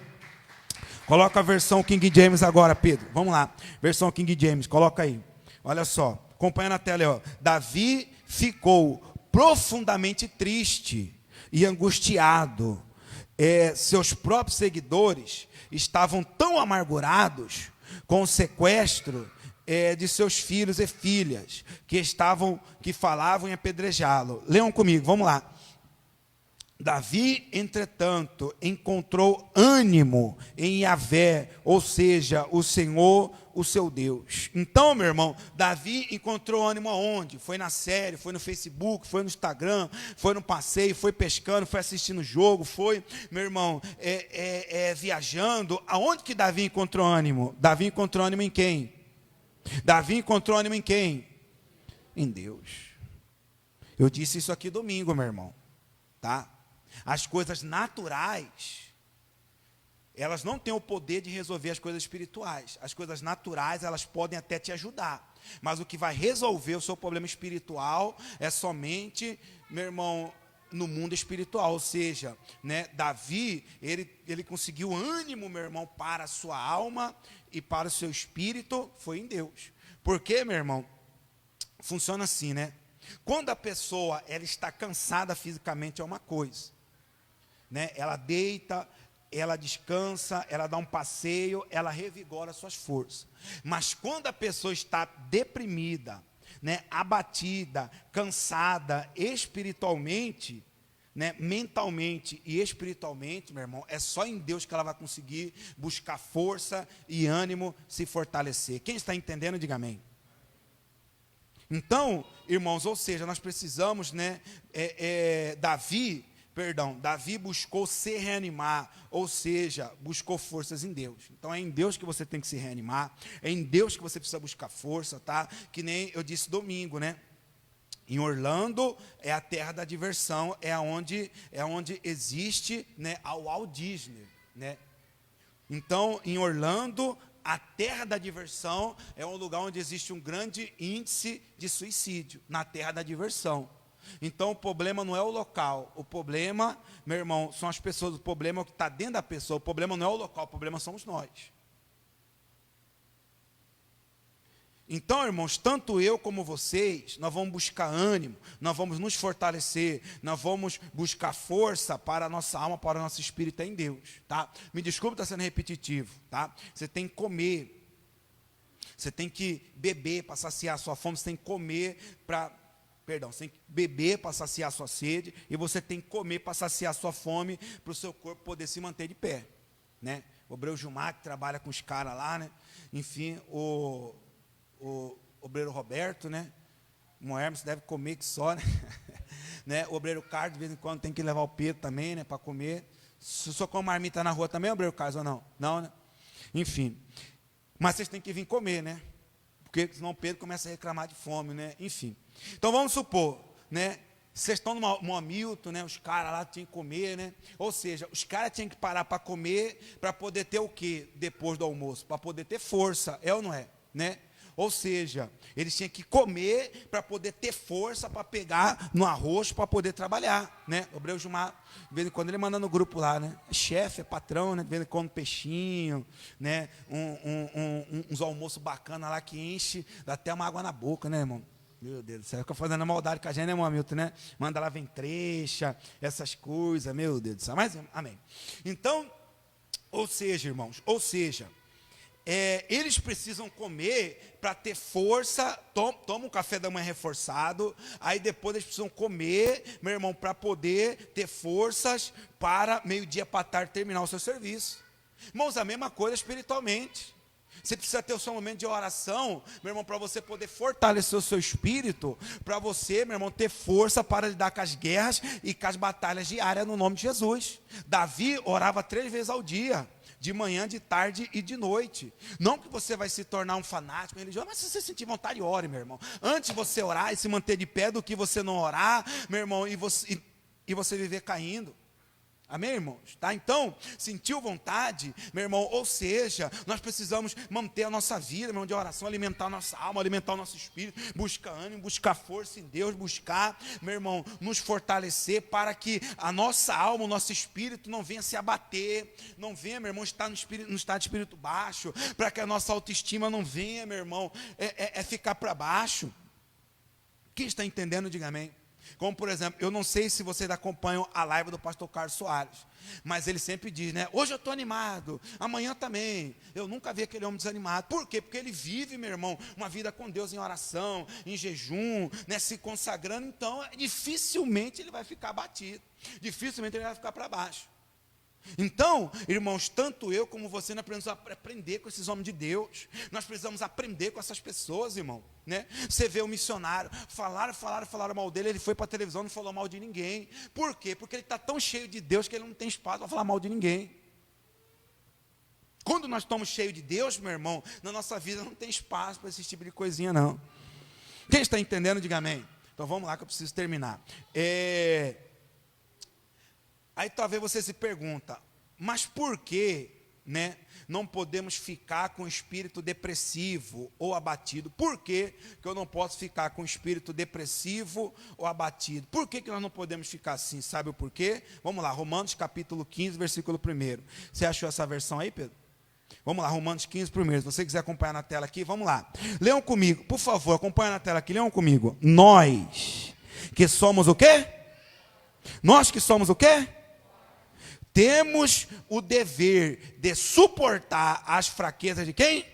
Speaker 2: Coloca a versão King James agora, Pedro. Vamos lá, versão King James, coloca aí. Olha só, acompanha na tela aí, ó. Davi ficou profundamente triste e angustiado. Seus próprios seguidores estavam tão amargurados com o sequestro de seus filhos e filhas, que falavam em apedrejá-lo. Leiam comigo, vamos lá. Davi, entretanto, encontrou ânimo em Yahvé, ou seja, o Senhor, o seu Deus. Então, meu irmão, Davi encontrou ânimo aonde? Foi na série, foi no Facebook, foi no Instagram, foi no passeio, foi pescando, foi assistindo jogo, foi, meu irmão, viajando. Aonde que Davi encontrou ânimo? Davi encontrou ânimo em quem? Davi encontrou ânimo em quem? Em Deus. Eu disse isso aqui domingo, meu irmão, tá? As coisas naturais, elas não têm o poder de resolver as coisas espirituais. As coisas naturais, elas podem até te ajudar, mas o que vai resolver o seu problema espiritual é somente, meu irmão, no mundo espiritual. Ou seja, né, Davi, ele conseguiu ânimo, meu irmão, para a sua alma e para o seu espírito, foi em Deus. Porque, meu irmão, funciona assim, né? Quando a pessoa ela está cansada fisicamente é uma coisa, né? Ela deita, ela descansa, ela dá um passeio, ela revigora suas forças. Mas quando a pessoa está deprimida, né, abatida, cansada espiritualmente, né, mentalmente e espiritualmente, meu irmão, é só em Deus que ela vai conseguir buscar força e ânimo, se fortalecer. Quem está entendendo, diga amém. Então, irmãos, ou seja, nós precisamos, né, Davi buscou se reanimar, ou seja, buscou forças em Deus. Então é em Deus que você tem que se reanimar, é em Deus que você precisa buscar força, tá? Que nem eu disse domingo, né? Em Orlando é a terra da diversão, é onde existe, né, a Walt Disney, né? Então, em Orlando, a terra da diversão é um lugar onde existe um grande índice de suicídio, na terra da diversão. Então o problema não é o local, o problema, meu irmão, são as pessoas, o problema é o que está dentro da pessoa, o problema não é o local, o problema somos nós. Então, irmãos, tanto eu como vocês, nós vamos buscar ânimo, nós vamos nos fortalecer, nós vamos buscar força para a nossa alma, para o nosso espírito em Deus, tá? Me desculpe estar sendo repetitivo, tá? Você tem que comer, Você tem que beber para saciar a sua fome, você tem que comer você tem que beber para saciar a sua sede, e você tem que comer para saciar a sua fome, para o seu corpo poder se manter de pé, né? O obreiro Gilmar, que trabalha com os caras lá, né? Enfim, o obreiro Roberto, né? O Hermes deve comer que só, né? Né? O obreiro Carlos, de vez em quando, tem que levar o Pedro também, né? Para comer. Se o senhor come marmita na rua também, obreiro Carlos, ou não? Não, né? Enfim. Mas vocês têm que vir comer, né? Porque senão o Pedro começa a reclamar de fome, né? Enfim. Então vamos supor, né? Vocês estão no Hamilton, né? Os caras lá tinham que comer, né? Ou seja, os caras tinham que parar para comer, para poder ter o quê depois do almoço? Para poder ter força, é ou não é? Né? Ou seja, eles tinham que comer para poder ter força para pegar no arroz para poder trabalhar, né? O obreiro Gilmar, de vez em quando ele manda no grupo lá, né? Chefe, é patrão, né? De vez em quando peixinho, né? Uns almoços bacanas lá que enche, dá até uma água na boca, né, irmão? Meu Deus do céu, fica fazendo maldade com a gente, né, irmão Hamilton, né? Manda lá ventrecha, essas coisas, meu Deus do céu. Mas, amém. Então, ou seja, irmãos, eles precisam comer para ter força, toma um café da manhã reforçado, aí depois eles precisam comer, meu irmão, para poder ter forças para meio-dia para tarde terminar o seu serviço. Irmãos, a mesma coisa espiritualmente. Você precisa ter o seu momento de oração, meu irmão, para você poder fortalecer o seu espírito, para você, meu irmão, ter força para lidar com as guerras e com as batalhas diárias no nome de Jesus. Davi orava 3 vezes ao dia, de manhã, de tarde e de noite. Não que você vai se tornar um fanático religioso, mas se você sentir vontade, ore, meu irmão. Antes de você orar e se manter de pé do que você não orar, meu irmão, e você viver caindo. Amém, irmãos? Tá? Então, sentiu vontade, meu irmão, ou seja, nós precisamos manter a nossa vida, meu irmão, de oração, alimentar a nossa alma, alimentar o nosso espírito, buscar ânimo, buscar força em Deus, buscar, meu irmão, nos fortalecer para que a nossa alma, o nosso espírito não venha se abater, não venha, meu irmão, estar no estado de espírito baixo, para que a nossa autoestima não venha, meu irmão, ficar para baixo. Quem está entendendo, diga amém. Como, por exemplo, eu não sei se vocês acompanham a live do pastor Carlos Soares, mas ele sempre diz, né? Hoje eu estou animado, amanhã também. Eu nunca vi aquele homem desanimado. Por quê? Porque ele vive, meu irmão, uma vida com Deus em oração, em jejum, né? Se consagrando. Então, dificilmente ele vai ficar abatido, dificilmente ele vai ficar para baixo. Então, irmãos, tanto eu como você, nós precisamos aprender com esses homens de Deus. Nós precisamos aprender com essas pessoas, irmão, né? Você vê o missionário, falaram mal dele, ele foi para a televisão, não falou mal de ninguém. Por quê? Porque ele está tão cheio de Deus que ele não tem espaço para falar mal de ninguém. Quando nós estamos cheios de Deus, meu irmão, na nossa vida não tem espaço para esse tipo de coisinha, não. Quem está entendendo, diga amém. Então vamos lá que eu preciso terminar. Aí talvez você se pergunta, mas por que, né, não podemos ficar com o espírito depressivo ou abatido? Por que eu não posso ficar com o espírito depressivo ou abatido? Por que nós não podemos ficar assim? Sabe o porquê? Vamos lá, Romanos capítulo 15, versículo 1. Você achou essa versão aí, Pedro? Vamos lá, Romanos 15, 1. Se você quiser acompanhar na tela aqui, vamos lá. Leiam comigo, por favor, acompanha na tela aqui, leiam comigo. Nós que somos o quê? Nós que somos o quê? Temos o dever de suportar as fraquezas de quem?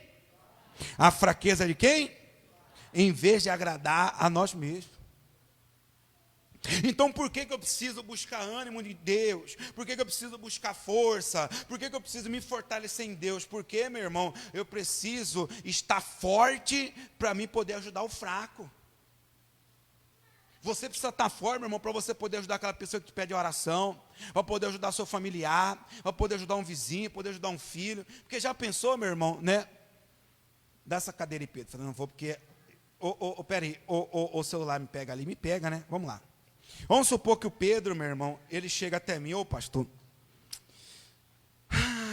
Speaker 2: A fraqueza de quem? Em vez de agradar a nós mesmos. Então por que eu preciso buscar ânimo de Deus? Por que eu preciso buscar força? Por que eu preciso me fortalecer em Deus? Porque, meu irmão, eu preciso estar forte para mim poder ajudar o fraco. Você precisa estar forte, meu irmão, para você poder ajudar aquela pessoa que te pede oração, para poder ajudar seu familiar, para poder ajudar um vizinho, poder ajudar um filho. Porque já pensou, meu irmão, né? Dá essa cadeira aí, Pedro. Falei, não vou porque... Peraí, o celular me pega ali, me pega, né? Vamos lá. Vamos supor que o Pedro, meu irmão, ele chega até mim, pastor,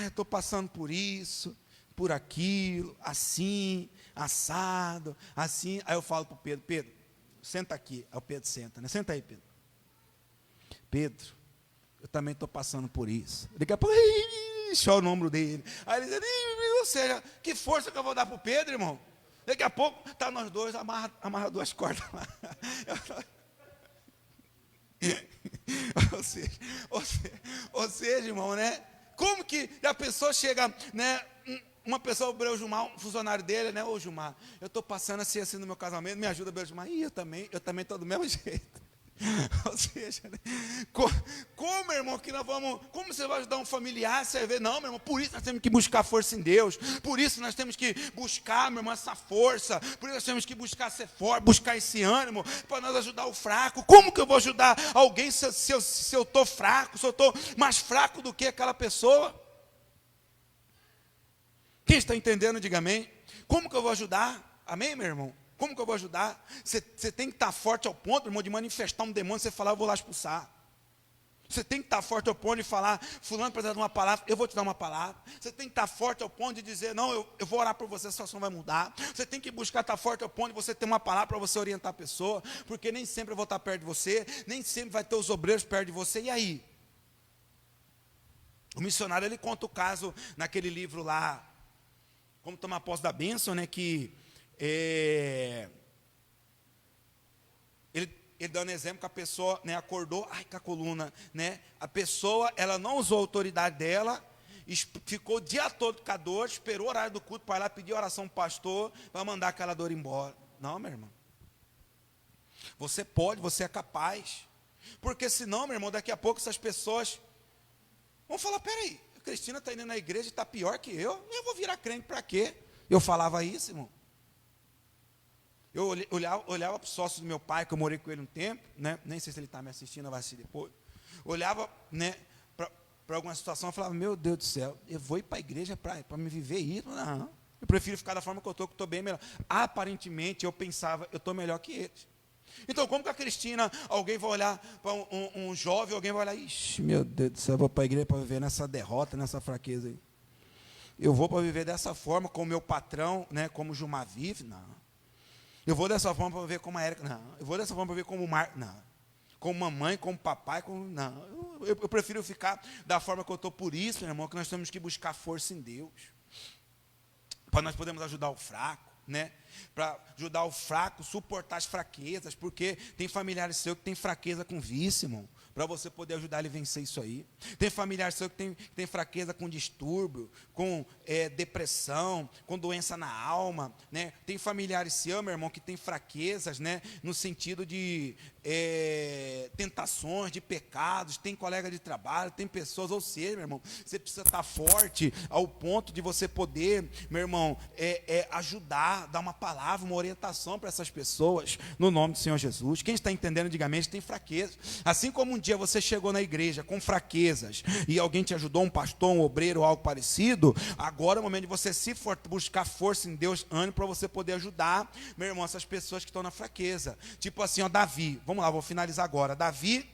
Speaker 2: eu estou passando por isso, por aquilo, assim, assado, assim. Aí eu falo para o Pedro, Pedro, senta aqui. Aí o Pedro senta, né? Senta aí, Pedro. Pedro, eu também estou passando por isso. Daqui a pouco, chora o ombro dele. Aí ele diz, ou seja, que força que eu vou dar para o Pedro, irmão? Daqui a pouco, tá nós dois, amarra 2 cordas lá. Ou seja, irmão, né? Como que a pessoa chega, né? uma pessoa, o Breu Gilmar, um funcionário dele, né? Ô Gilmar, eu estou passando assim no meu casamento, me ajuda, Breu Gilmar. E eu também estou do mesmo jeito. Ou seja, né? Como, irmão, que nós vamos, como você vai ajudar um familiar, você vê, não, meu irmão, por isso nós temos que buscar força em Deus, por isso nós temos que buscar, meu irmão, essa força, por isso nós temos que buscar ser forte, buscar esse ânimo, para nós ajudar o fraco. Como que eu vou ajudar alguém se eu estou fraco, se eu estou mais fraco do que aquela pessoa? Quem está entendendo, diga amém. Como que eu vou ajudar? Amém, meu irmão? Como que eu vou ajudar? Você tem que estar forte ao ponto, irmão, de manifestar um demônio, você falar, eu vou lá expulsar. Você tem que estar forte ao ponto de falar, fulano precisa de uma palavra, eu vou te dar uma palavra. Você tem que estar forte ao ponto de dizer, não, eu vou orar por você, a situação vai mudar. Você tem que buscar estar forte ao ponto de você ter uma palavra para você orientar a pessoa, porque nem sempre eu vou estar perto de você, nem sempre vai ter os obreiros perto de você, e aí? O missionário, ele conta o caso naquele livro lá, Como Tomar Posse da Bênção, né, que ele dando exemplo que a pessoa, né, acordou, com a coluna, né, a pessoa, ela não usou a autoridade dela, ficou o dia todo com a dor, esperou o horário do culto para ir lá pedir oração para o pastor, para mandar aquela dor embora. Não, meu irmão, você pode, você é capaz, porque senão, meu irmão, daqui a pouco essas pessoas vão falar, peraí, a Cristina está indo na igreja e está pior que eu vou virar crente para quê? Eu falava isso, irmão. Eu olhava para o sócio do meu pai, que eu morei com ele um tempo, né? Nem sei se ele está me assistindo, vai assistir depois. Olhava, né, para alguma situação e falava, meu Deus do céu, eu vou ir para a igreja para me viver isso? Não, eu prefiro ficar da forma que eu estou bem melhor. Aparentemente, eu pensava, eu estou melhor que eles. Então, como que a Cristina, alguém vai olhar para um jovem, alguém vai olhar, ixi, meu Deus do céu, eu vou para a igreja para viver nessa derrota, nessa fraqueza aí. Eu vou para viver dessa forma, com o meu patrão, né, como o Gilmar vive? Não. Eu vou dessa forma para ver como a Érica, não. Eu vou dessa forma para ver como o Marco, não. Como mamãe, como papai, não. Eu prefiro ficar da forma que eu estou. Por isso, meu irmão, que nós temos que buscar força em Deus. Para nós podermos ajudar o fraco, né? Para ajudar o fraco, suportar as fraquezas, porque tem familiares seus que tem fraqueza com vício, irmão. Para você poder ajudar ele a vencer isso aí. Tem familiar seu que tem fraqueza com distúrbio, com depressão, com doença na alma, né? Tem familiares seu, meu irmão, que tem fraquezas, né? No sentido de tentações, de pecados. Tem colega de trabalho, tem pessoas, ou seja, meu irmão, você precisa estar forte ao ponto de você poder, meu irmão, ajudar, dar uma palavra, uma orientação para essas pessoas, no nome do Senhor Jesus. Quem está entendendo, diga amém, tem fraqueza. Assim como um dia você chegou na igreja com fraquezas e alguém te ajudou, um pastor, um obreiro ou algo parecido, agora é o momento de você buscar força em Deus, ânimo, para você poder ajudar, meu irmão, essas pessoas que estão na fraqueza. Tipo assim, ó, Davi, vamos lá, vou finalizar agora. Davi,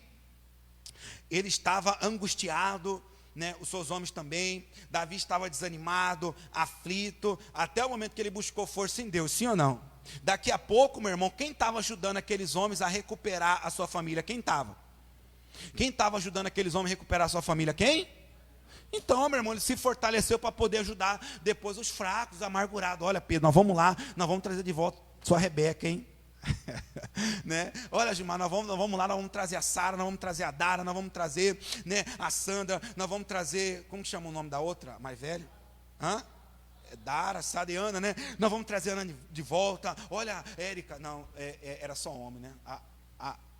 Speaker 2: ele estava angustiado, né, os seus homens também. Davi estava desanimado, aflito, até o momento que ele buscou força em Deus, sim ou não? Daqui a pouco, meu irmão, quem estava ajudando aqueles homens a recuperar a sua família? Quem estava? Quem estava ajudando aqueles homens a recuperar a sua família? Quem? Então, meu irmão, ele se fortaleceu para poder ajudar depois os fracos, amargurados. Olha, Pedro, nós vamos lá, nós vamos trazer de volta sua Rebeca, hein? Né? Olha, Gilmar, nós vamos lá, nós vamos trazer a Sara, nós vamos trazer a Dara, nós vamos trazer, né, a Sandra, nós vamos trazer, como que chama o nome da outra, mais velha? Dara, Sara e Ana, né? Nós vamos trazer a Ana de volta. Olha, Érica, não, era só homem, né?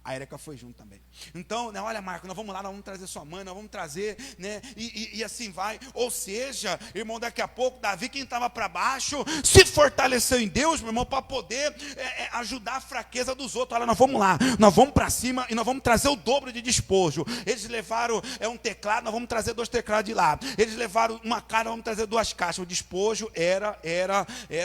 Speaker 2: A Érica foi junto também. Então, né, olha, Marco, nós vamos lá, nós vamos trazer sua mãe, nós vamos trazer, né? E assim vai. Ou seja, irmão, daqui a pouco, Davi, quem estava para baixo, se fortaleceu em Deus, meu irmão, para poder ajudar a fraqueza dos outros. Olha, nós vamos lá, nós vamos para cima e nós vamos trazer o dobro de despojo. Eles levaram um teclado, nós vamos trazer 2 teclados de lá. Eles levaram uma caixa, nós vamos trazer 2 caixas. O despojo era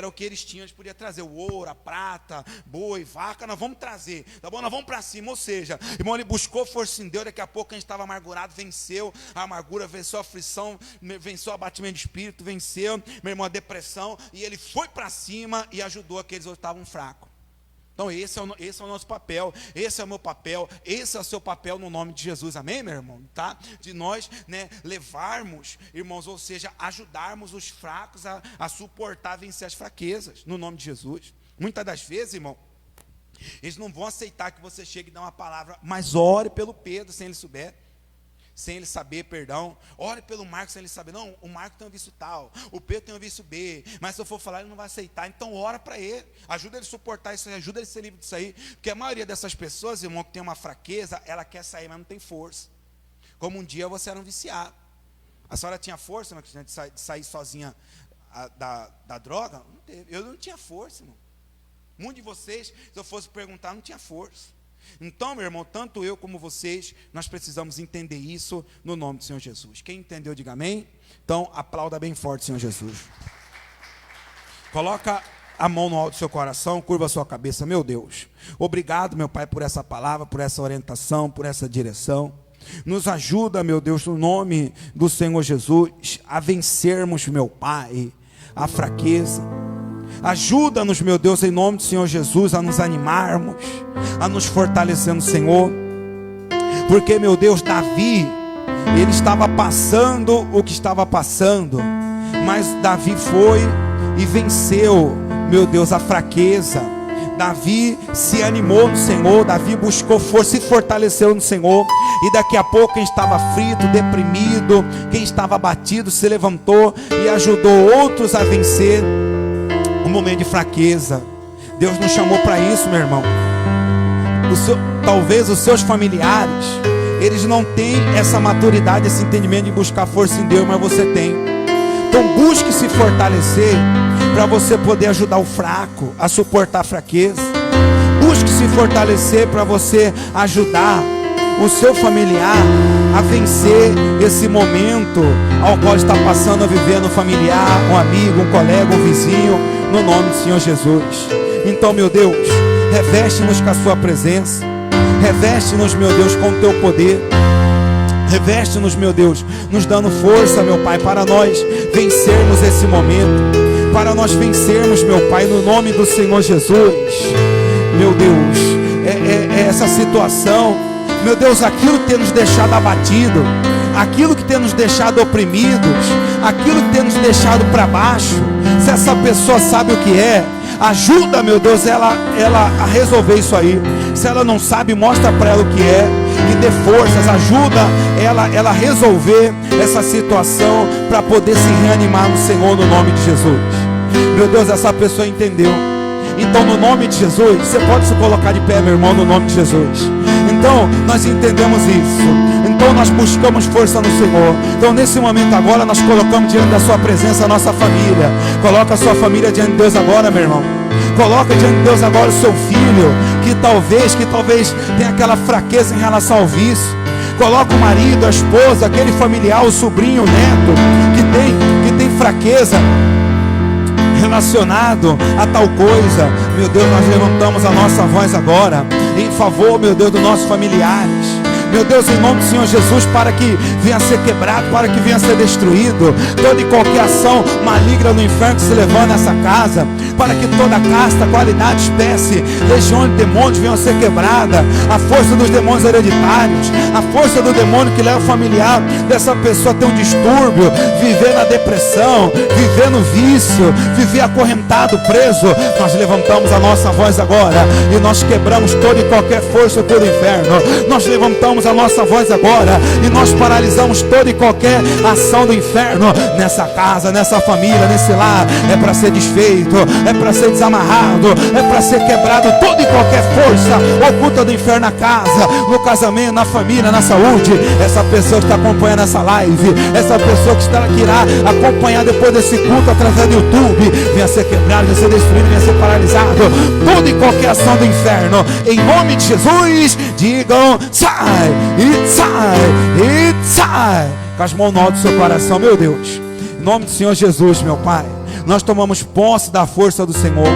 Speaker 2: o que eles tinham, eles podiam trazer o ouro, a prata, boi, vaca, nós vamos trazer, tá bom? Nós vamos para cima. Ou seja, irmão, ele buscou força em Deus. Daqui a pouco a gente estava amargurado, venceu a amargura, venceu a aflição, venceu o abatimento de espírito, venceu, meu irmão, a depressão, e ele foi para cima e ajudou aqueles que estavam fracos. Então esse é o nosso papel, esse é o meu papel, esse é o seu papel no nome de Jesus, amém, meu irmão? Tá? De nós, né, levarmos, irmãos, ou seja, ajudarmos os fracos a suportar, vencer as fraquezas, no nome de Jesus. Muitas das vezes, irmão, eles não vão aceitar que você chegue e dê uma palavra, mas ore pelo Pedro, sem ele souber. sem ele saber, perdão. Ore pelo Marcos sem ele saber. Não, o Marcos tem um vício tal, o Pedro tem um vício B, mas se eu for falar ele não vai aceitar. Então ora para ele, ajuda ele a suportar isso aí, ajuda ele a ser livre disso aí. Porque a maioria dessas pessoas, irmão, que tem uma fraqueza, ela quer sair, mas não tem força. Como um dia você era um viciado. A senhora tinha força, né, de sair sozinha da droga? Não teve. Eu não tinha força, irmão. Muitos de vocês, se eu fosse perguntar, não tinha força. Então, meu irmão, tanto eu como vocês, nós precisamos entender isso no nome do Senhor Jesus. Quem entendeu, diga amém. Então, aplauda bem forte, Senhor Jesus. Coloca a mão no alto do seu coração, curva a sua cabeça. Meu Deus, obrigado, meu Pai, por essa palavra, por essa orientação, por essa direção. Nos ajuda, meu Deus, no nome do Senhor Jesus, a vencermos, meu Pai, a fraqueza. Ajuda-nos, meu Deus, em nome do Senhor Jesus, a nos animarmos, a nos fortalecer no Senhor. Porque, meu Deus, Davi, ele estava passando o que estava passando, mas Davi foi e venceu, meu Deus, a fraqueza. Davi se animou no Senhor, Davi buscou força e fortaleceu no Senhor. E daqui a pouco quem estava frito, deprimido, quem estava abatido, se levantou e ajudou outros a vencer um momento de fraqueza. Deus nos chamou para isso, meu irmão. Talvez os seus familiares, eles não têm essa maturidade, esse entendimento de buscar força em Deus, mas você tem. Então busque se fortalecer para você poder ajudar o fraco a suportar a fraqueza. Busque se fortalecer para você ajudar o seu familiar a vencer esse momento ao qual está passando a viver no familiar, um amigo, um colega, um vizinho, no nome do Senhor Jesus. Então, meu Deus, reveste-nos com a sua presença, reveste-nos, meu Deus, com o teu poder, reveste-nos, meu Deus, nos dando força, meu Pai, para nós vencermos esse momento, para nós vencermos, meu Pai, no nome do Senhor Jesus. Meu Deus, essa situação, meu Deus, aquilo que tem nos deixado abatido, aquilo que tem nos deixado oprimidos, aquilo que tem nos deixado para baixo, se essa pessoa sabe o que é, ajuda, meu Deus, ela a resolver isso aí. Se ela não sabe, mostra para ela o que é e dê forças, ajuda ela a resolver essa situação para poder se reanimar no Senhor, no nome de Jesus. Meu Deus, essa pessoa entendeu. Então, no nome de Jesus, você pode se colocar de pé, meu irmão, no nome de Jesus. Então, nós entendemos isso. Então, nós buscamos força no Senhor. Então, nesse momento agora, nós colocamos diante da sua presença a nossa família. Coloca a sua família diante de Deus agora, meu irmão. Coloca diante de Deus agora o seu filho, que talvez tenha aquela fraqueza em relação ao vício. Coloca o marido, a esposa, aquele familiar, o sobrinho, o neto, que tem fraqueza relacionado a tal coisa. Meu Deus, nós levantamos a nossa voz agora em favor, meu Deus, dos nossos familiares. Meu Deus, em nome do Senhor Jesus, para que venha a ser quebrado, para que venha a ser destruído toda e qualquer ação maligna no inferno que se levanta nessa casa, para que toda casta, qualidade, espécie, legião de demônios venham a ser quebrada, a força dos demônios hereditários, a força do demônio que leva o familiar dessa pessoa a ter um distúrbio, viver na depressão, viver no vício, viver acorrentado, preso. Nós levantamos a nossa voz agora e nós quebramos toda e qualquer força do inferno. Nós levantamos a nossa voz agora e nós paralisamos toda e qualquer ação do inferno nessa casa, nessa família, nesse lar. É para ser desfeito, é para ser desamarrado, é para ser quebrado toda e qualquer força oculta do inferno na casa, no casamento, na família, na saúde. Essa pessoa que está acompanhando essa live, essa pessoa que irá acompanhar depois desse culto através do YouTube, venha ser quebrado, venha ser destruído, venha ser paralisado toda e qualquer ação do inferno, em nome de Jesus. Digam: sai, e sai, e sai. Com as mãos no alto do seu coração, meu Deus, em nome do Senhor Jesus, meu Pai, nós tomamos posse da força do Senhor.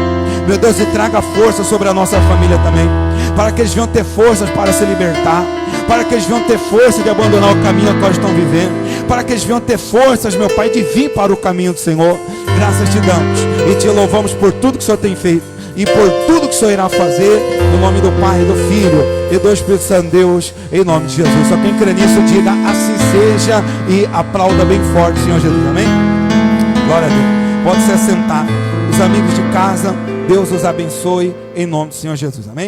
Speaker 2: Meu Deus, e traga força sobre a nossa família também, para que eles venham ter forças para se libertar, para que eles venham ter força de abandonar o caminho que eles estão vivendo, para que eles venham ter forças, meu Pai, de vir para o caminho do Senhor. Graças te damos e te louvamos por tudo que o Senhor tem feito e por tudo que o Senhor irá fazer, no nome do Pai, do Filho e do Espírito Santo, Deus, em nome de Jesus. Só quem crê nisso, diga assim seja e aplauda bem forte, Senhor Jesus, amém? Glória a Deus. Pode se assentar. Os amigos de casa, Deus os abençoe, em nome do Senhor Jesus, amém?